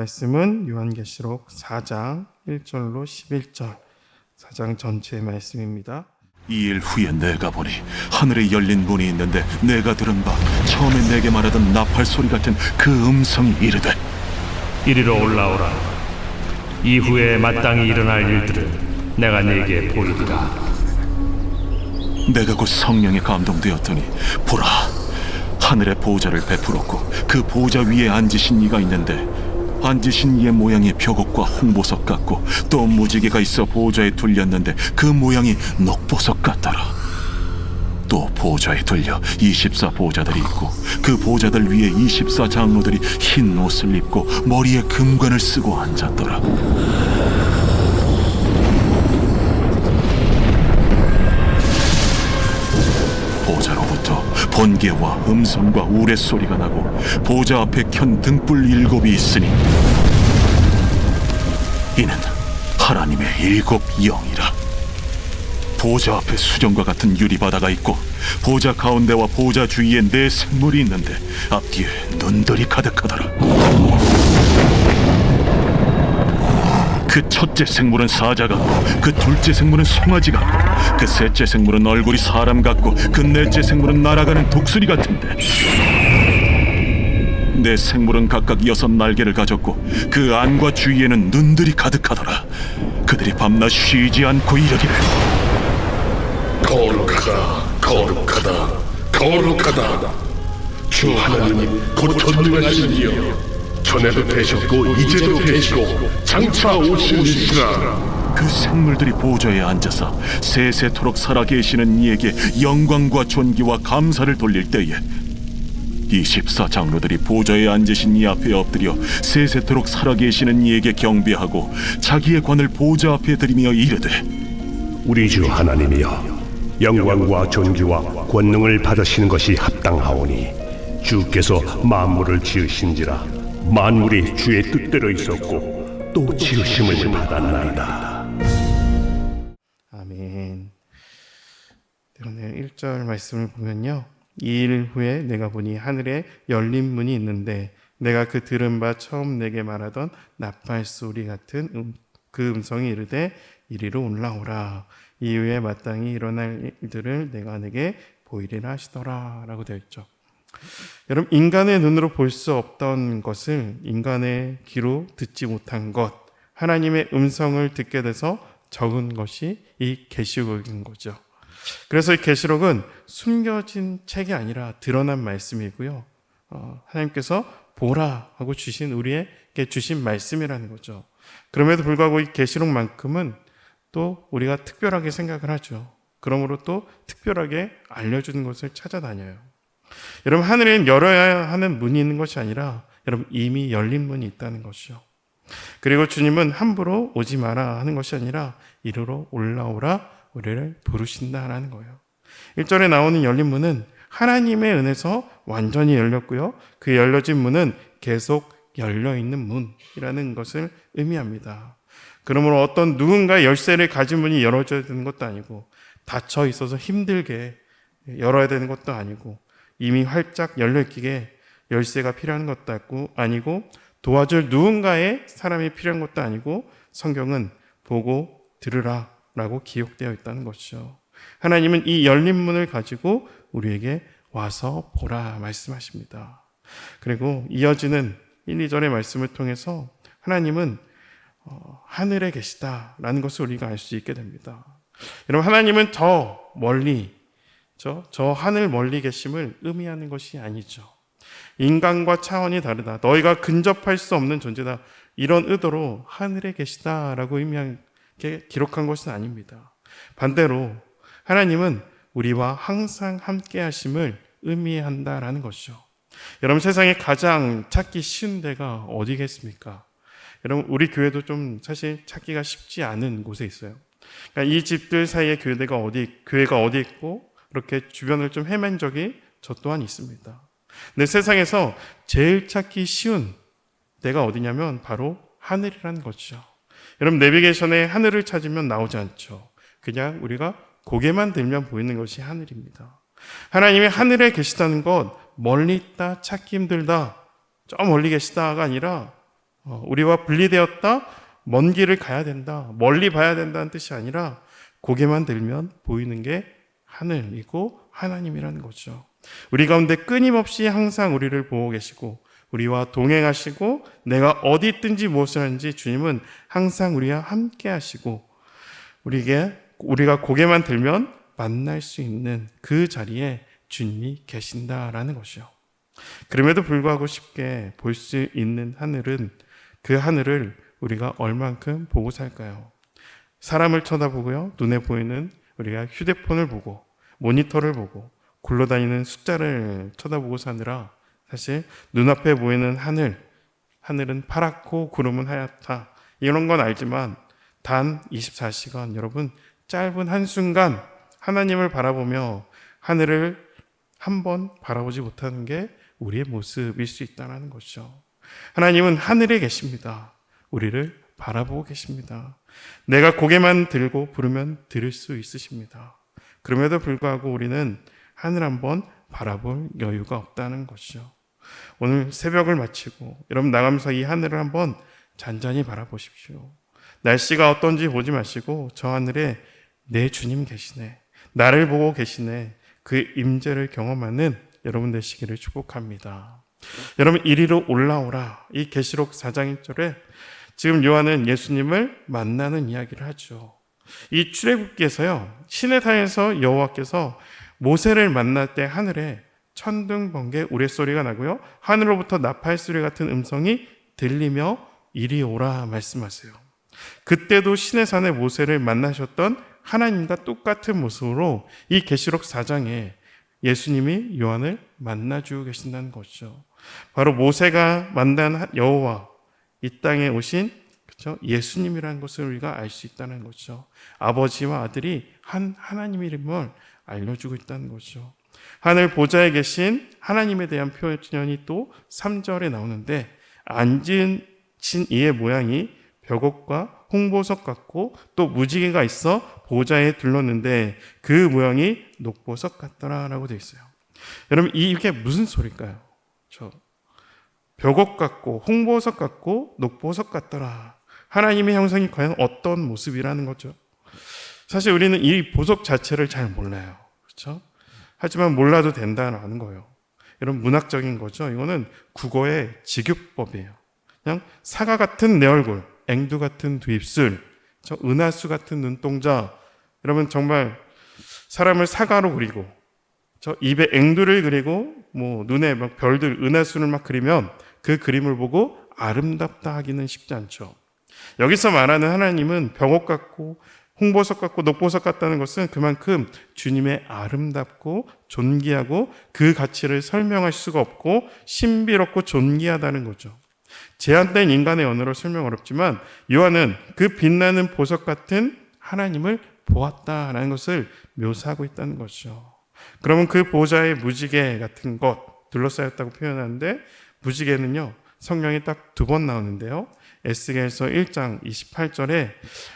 말씀은 요한계시록 4장 1절로 11절, 4장 전체의 말씀입니다. 2일 후에 내가 보니 하늘에 열린 문이 있는데 내가 들은 바 처음에 내게 말하던 나팔 소리 같은 그 음성이 이르되 이리로 올라오라. 이후에 마땅히 일어날 일들을 내가 네게 보이리라. 내가 곧 성령에 감동되었더니 보라, 하늘에 보좌를 베풀었고 그 보좌 위에 앉으신 이가 있는데 앉으신 이의 모양이 벽옥과 홍보석 같고 또 무지개가 있어 보좌에 둘렸는데 그 모양이 녹보석 같더라. 또 보좌에 둘려 24 보좌들이 있고 그 보좌들 위에 24 장로들이 흰 옷을 입고 머리에 금관을 쓰고 앉았더라. 보좌로부터 번개와 음성과 우레소리가 나고 보좌 앞에 켠 등불 7이 있으니 이는 하나님의 7 영이라. 보좌 앞에 수정과 같은 유리바다가 있고 보좌 가운데와 보좌 주위에 4 생물이 있는데 앞뒤에 눈들이 가득하더라. 그 첫째 생물은 사자 같고 그 둘째 생물은 송아지 같고 그 셋째 생물은 얼굴이 사람 같고 그 넷째 생물은 날아가는 독수리 같은데 4 생물은 각각 6 날개를 가졌고 그 안과 주위에는 눈들이 가득하더라. 그들이 밤낮 쉬지 않고 이르기를 거룩하다, 거룩하다, 거룩하다. 주 하나님 곧 전능하신 이여, 전에도 되셨고 이제도 되시고 장차 오시리시라. 그 생물들이 보좌에 앉아서 세세토록 살아계시는 이에게 영광과 존귀와 감사를 돌릴 때에 24 장로들이 보좌에 앉으신 이 앞에 엎드려 세세토록 살아계시는 이에게 경배하고 자기의 관을 보좌 앞에 들이며 이르되 우리 주 하나님이여, 영광과 존귀와 권능을 받으시는 것이 합당하오니 주께서 만물을 지으신지라 만물이 주의 뜻대로 있었고 또 지으심을 받았나이다. 아멘. 오늘 1절 말씀을 보면요, 2일 후에 내가 보니 하늘에 열린 문이 있는데 내가 그 들은 바 처음 내게 말하던 나팔 소리 같은 그 음성이 이르되 이리로 올라오라. 이후에 마땅히 일어날 일들을 내가 내게 보이리라 하시더라 라고 되어 있죠. 여러분, 인간의 눈으로 볼 수 없던 것을 인간의 귀로 듣지 못한 것, 하나님의 음성을 듣게 돼서 적은 것이 이 계시록인 거죠. 그래서 이 계시록은 숨겨진 책이 아니라 드러난 말씀이고요, 하나님께서 보라 하고 주신, 우리에게 주신 말씀이라는 거죠. 그럼에도 불구하고 이 계시록만큼은 또 우리가 특별하게 생각을 하죠. 그러므로 또 특별하게 알려주는 것을 찾아다녀요. 여러분, 하늘에는 열어야 하는 문이 있는 것이 아니라 여러분 이미 열린 문이 있다는 것이죠. 그리고 주님은 함부로 오지 마라 하는 것이 아니라 이리로 올라오라 우리를 부르신다라는 거예요. 1절에 나오는 열린 문은 하나님의 은혜에서 완전히 열렸고요, 그 열려진 문은 계속 열려있는 문이라는 것을 의미합니다. 그러므로 어떤 누군가의 열쇠를 가진 문이 열어져야 되는 것도 아니고 닫혀 있어서 힘들게 열어야 되는 것도 아니고 이미 활짝 열려있기에 열쇠가 필요한 것도 아니고 도와줄 누군가의 사람이 필요한 것도 아니고 성경은 보고 들으라 라고 기록되어 있다는 것이죠. 하나님은 이 열린 문을 가지고 우리에게 와서 보라 말씀하십니다. 그리고 이어지는 1, 2절의 말씀을 통해서 하나님은 하늘에 계시다라는 것을 우리가 알 수 있게 됩니다. 여러분, 하나님은 저 멀리, 저 하늘 멀리 계심을 의미하는 것이 아니죠. 인간과 차원이 다르다, 너희가 근접할 수 없는 존재다, 이런 의도로 하늘에 계시다라고 의미하게 기록한 것은 아닙니다. 반대로 하나님은 우리와 항상 함께 하심을 의미한다라는 것이죠. 여러분, 세상에 가장 찾기 쉬운 데가 어디겠습니까? 여러분, 우리 교회도 좀 사실 찾기가 쉽지 않은 곳에 있어요. 그러니까 이 집들 사이에 교회가 어디 있고 그렇게 주변을 좀 헤맨 적이 저 또한 있습니다. 근데 세상에서 제일 찾기 쉬운 데가 어디냐면 바로 하늘이라는 것이죠. 여러분, 내비게이션에 하늘을 찾으면 나오지 않죠. 그냥 우리가 고개만 들면 보이는 것이 하늘입니다. 하나님이 하늘에 계시다는 것, 멀리 있다, 찾기 힘들다, 저 멀리 계시다가 아니라 우리와 분리되었다, 먼 길을 가야 된다, 멀리 봐야 된다는 뜻이 아니라 고개만 들면 보이는 게 하늘이고 하나님이라는 거죠. 우리 가운데 끊임없이 항상 우리를 보고 계시고 우리와 동행하시고 내가 어디 있든지 무엇을 하는지 주님은 항상 우리와 함께 하시고 우리가 고개만 들면 만날 수 있는 그 자리에 주님이 계신다라는 것이요. 그럼에도 불구하고 쉽게 볼 수 있는 하늘은 그 하늘을 우리가 얼만큼 보고 살까요? 사람을 쳐다보고요. 눈에 보이는 우리가 휴대폰을 보고 모니터를 보고 굴러다니는 숫자를 쳐다보고 사느라 사실 눈앞에 보이는 하늘은 파랗고 구름은 하얗다. 이런 건 알지만 단 24시간 여러분 짧은 한순간 하나님을 바라보며 하늘을 한번 바라보지 못하는 게 우리의 모습일 수 있다는 것이죠. 하나님은 하늘에 계십니다. 우리를 바라보고 계십니다. 내가 고개만 들고 부르면 들을 수 있으십니다. 그럼에도 불구하고 우리는 하늘 한번 바라볼 여유가 없다는 것이죠. 오늘 새벽을 마치고 여러분 나가면서 이 하늘을 한번 잔잔히 바라보십시오. 날씨가 어떤지 보지 마시고 저 하늘에 내 주님 계시네, 나를 보고 계시네, 그 임재를 경험하는 여러분 되시기를 축복합니다. 여러분 이리로 올라오라, 이 계시록 4장 1절에 지금 요한은 예수님을 만나는 이야기를 하죠. 이 출애굽기에서요, 시내산에서 여호와께서 모세를 만날 때 하늘에 천둥, 번개, 우레소리가 나고요, 하늘로부터 나팔 소리 같은 음성이 들리며 이리 오라 말씀하세요. 그때도 시내산에 모세를 만나셨던 하나님과 똑같은 모습으로 이 계시록 4장에 예수님이 요한을 만나주고 계신다는 것이죠. 바로 모세가 만난 여호와, 이 땅에 오신 그렇죠? 예수님이라는 것을 우리가 알 수 있다는 거죠. 아버지와 아들이 한 하나님임을 알려주고 있다는 거죠. 하늘 보좌에 계신 하나님에 대한 표현이 또 3절에 나오는데 앉으신 이의 모양이 벽옥과 홍보석 같고 또 무지개가 있어 보좌에 둘렀는데 그 모양이 녹보석 같더라라고 되어 있어요. 여러분 이게 무슨 소리일까요? 벽옥 같고 홍보석 같고 녹보석 같더라. 하나님의 형상이 과연 어떤 모습이라는 거죠. 사실 우리는 이 보석 자체를 잘 몰라요. 그렇죠? 하지만 몰라도 된다는 거예요. 여러분 문학적인 거죠. 이거는 국어의 직유법이에요. 그냥 사과 같은 내 얼굴, 앵두 같은 두 입술, 은하수 같은 눈동자. 여러분 정말 사람을 사과로 그리고 입에 앵두를 그리고 눈에 막 별들, 은하수를 막 그리면 그 그림을 보고 아름답다 하기는 쉽지 않죠. 여기서 말하는 하나님은 벽옥 같고 홍보석 같고 녹보석 같다는 것은 그만큼 주님의 아름답고 존귀하고 그 가치를 설명할 수가 없고 신비롭고 존귀하다는 거죠. 제한된 인간의 언어로 설명 어렵지만 요한은 그 빛나는 보석 같은 하나님을 보았다라는 것을 묘사하고 있다는 거죠. 그러면 그 보좌의 무지개 같은 것 둘러싸였다고 표현하는데 무지개는요 성경에 딱 2번 나오는데요. 에스겔서 1장 28절에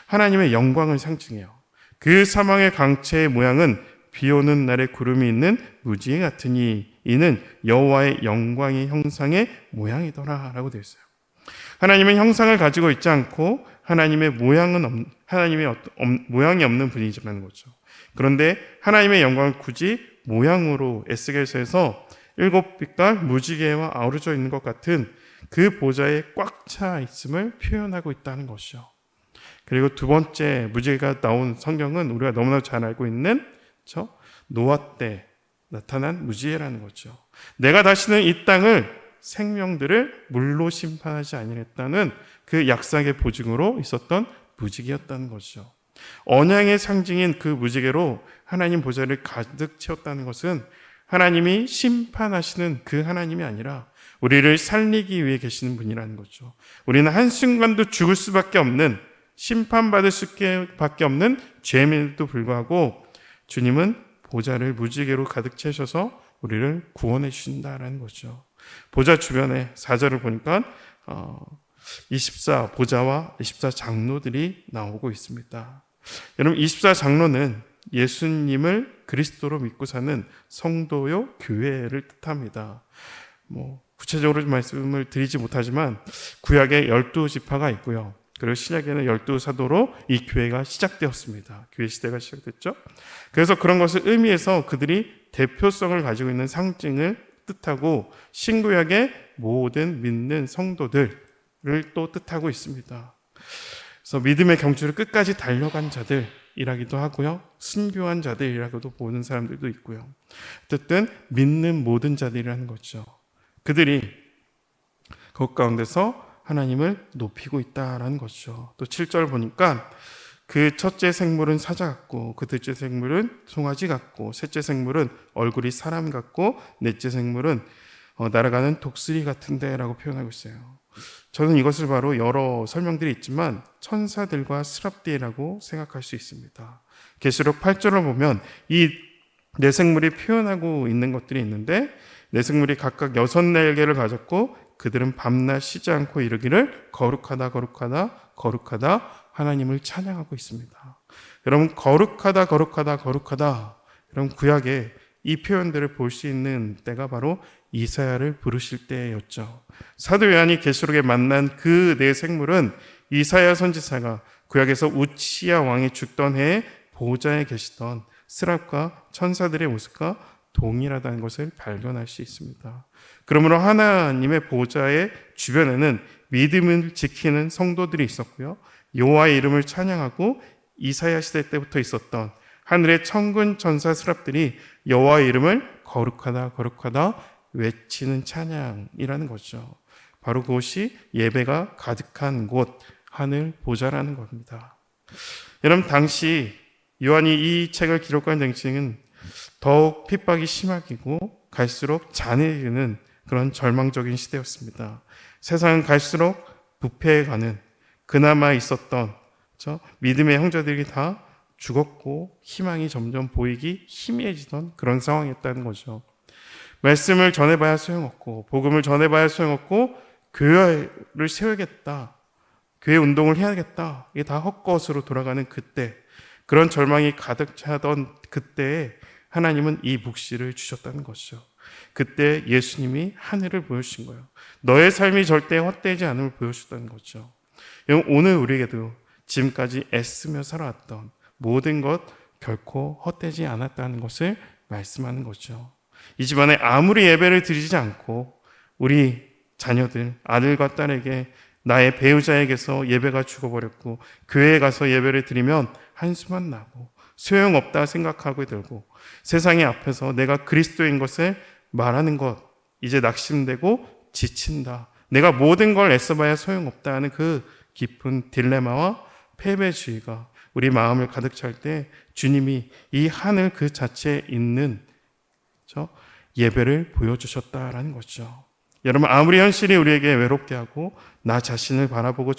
하나님의 영광을 상징해요. 그 사망의 강체의 모양은 비 오는 날에 구름이 있는 무지개 같으니 이는 여호와의 영광의 형상의 모양이더라 라고 되어 있어요. 하나님은 형상을 가지고 있지 않고 하나님의 모양이 없는 분이라는 거죠. 그런데 하나님의 영광을 굳이 모양으로 에스겔서에서 7빛깔 무지개와 아우러져 있는 것 같은 그 보좌에 꽉 차 있음을 표현하고 있다는 것이죠. 그리고 두 번째 무지개가 나온 성경은 우리가 너무나 잘 알고 있는 노아 때 나타난 무지개라는 거죠. 내가 다시는 이 땅을 생명들을 물로 심판하지 아니했다는 그 약삭의 보증으로 있었던 무지개였다는 것이죠. 언약의 상징인 그 무지개로 하나님 보좌를 가득 채웠다는 것은 하나님이 심판하시는 그 하나님이 아니라 우리를 살리기 위해 계시는 분이라는 거죠. 우리는 한순간도 죽을 수밖에 없는, 심판받을 수밖에 없는 죄인에도 불구하고 주님은 보좌를 무지개로 가득 채셔서 우리를 구원해 주신다라는 거죠. 보좌 주변에 4절을 보니까 24 보좌와 24 장로들이 나오고 있습니다. 여러분 24 장로는 예수님을 그리스도로 믿고 사는 성도요 교회를 뜻합니다. 구체적으로 말씀을 드리지 못하지만 구약에 12지파가 있고요. 그리고 신약에는 12사도로 이 교회가 시작되었습니다. 교회 시대가 시작됐죠. 그래서 그런 것을 의미해서 그들이 대표성을 가지고 있는 상징을 뜻하고 신구약의 모든 믿는 성도들을 또 뜻하고 있습니다. 그래서 믿음의 경주를 끝까지 달려간 자들이라기도 하고요. 순교한 자들이라고도 보는 사람들도 있고요. 어쨌든 믿는 모든 자들이라는 거죠. 그들이 그 가운데서 하나님을 높이고 있다라는 거죠. 또 7절 보니까 그 첫째 생물은 사자 같고 그 둘째 생물은 송아지 같고 셋째 생물은 얼굴이 사람 같고 넷째 생물은 날아가는 독수리 같은데 라고 표현하고 있어요. 저는 이것을 바로 여러 설명들이 있지만 천사들과 스랍디라고 생각할 수 있습니다. 계시록 8절을 보면 이 네 생물이 표현하고 있는 것들이 있는데 네 생물이 각각 6날개를 가졌고 그들은 밤낮 쉬지 않고 이르기를 거룩하다 거룩하다 거룩하다 하나님을 찬양하고 있습니다. 여러분 거룩하다 거룩하다 거룩하다 여러분 구약에 이 표현들을 볼 수 있는 때가 바로 이사야를 부르실 때였죠. 사도 요한이 계시록에 만난 그 네 생물은 이사야 선지자가 구약에서 우치야 왕이 죽던 해에 보좌에 계시던 스랍과 천사들의 모습과 동일하다는 것을 발견할 수 있습니다. 그러므로 하나님의 보좌의 주변에는 믿음을 지키는 성도들이 있었고요. 여호와의 이름을 찬양하고 이사야 시대 때부터 있었던 하늘의 천군 천사 스랍들이 여호와의 이름을 거룩하다 거룩하다 외치는 찬양이라는 거죠. 바로 그것이 예배가 가득한 곳 하늘 보좌라는 겁니다. 여러분 당시 요한이 이 책을 기록한 당시에는 더욱 핍박이 심하고 갈수록 잔해지는 그런 절망적인 시대였습니다. 세상은 갈수록 부패해가는 그나마 있었던 믿음의 형제들이 다 죽었고 희망이 점점 보이기 희미해지던 그런 상황이었다는 거죠. 말씀을 전해봐야 소용없고 복음을 전해봐야 소용없고 교회를 세우겠다, 교회 운동을 해야겠다, 이게 다 헛것으로 돌아가는 그때, 그런 절망이 가득 차던 그때에 하나님은 이 묵시를 주셨다는 것이죠. 그때 예수님이 하늘을 보여주신 거예요. 너의 삶이 절대 헛되지 않음을 보여주셨다는 거죠. 오늘 우리에게도 지금까지 애쓰며 살아왔던 모든 것 결코 헛되지 않았다는 것을 말씀하는 거죠. 이 집안에 아무리 예배를 드리지 않고 우리 자녀들, 아들과 딸에게 나의 배우자에게서 예배가 죽어버렸고 교회에 가서 예배를 드리면 한숨만 나고 소용없다 생각하게 되고 세상의 앞에서 내가 그리스도인 것을 말하는 것 이제 낙심되고 지친다. 내가 모든 걸 애써봐야 소용없다 하는 그 깊은 딜레마와 패배주의가 우리 마음을 가득 찰 때 주님이 이 하늘 그 자체에 있는 예배를 보여주셨다라는 거죠. 여러분 아무리 현실이 우리에게 외롭게 하고 나 자신을 바라보고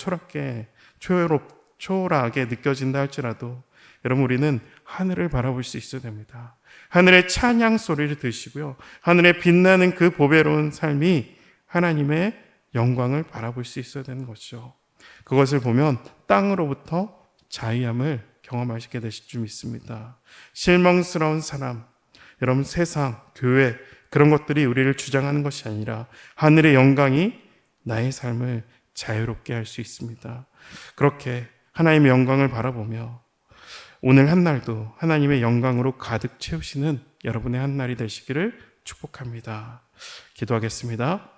초라하게 느껴진다 할지라도 여러분 우리는 하늘을 바라볼 수 있어야 됩니다. 하늘의 찬양 소리를 들으시고요. 하늘에 빛나는 그 보배로운 삶이 하나님의 영광을 바라볼 수 있어야 되는 것이죠. 그것을 보면 땅으로부터 자유함을 경험하시게 되실 줄 믿습니다. 실망스러운 사람, 여러분 세상, 교회 그런 것들이 우리를 주장하는 것이 아니라 하늘의 영광이 나의 삶을 자유롭게 할 수 있습니다. 그렇게 하나님의 영광을 바라보며 오늘 한 날도 하나님의 영광으로 가득 채우시는 여러분의 한 날이 되시기를 축복합니다. 기도하겠습니다.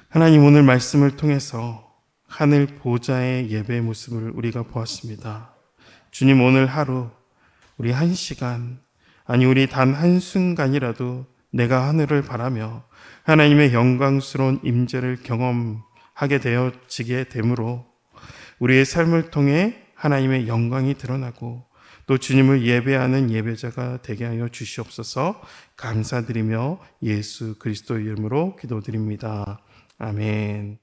하나님 오늘 말씀을 통해서 하늘 보좌의 예배의 모습을 우리가 보았습니다. 주님 오늘 하루 우리 한 시간 아니 우리 단 한순간이라도 내가 하늘을 바라며 하나님의 영광스러운 임재를 경험하게 되어지게 되므로 우리의 삶을 통해 하나님의 영광이 드러나고 또 주님을 예배하는 예배자가 되게 하여 주시옵소서. 감사드리며 예수 그리스도 이름으로 기도드립니다. 아멘.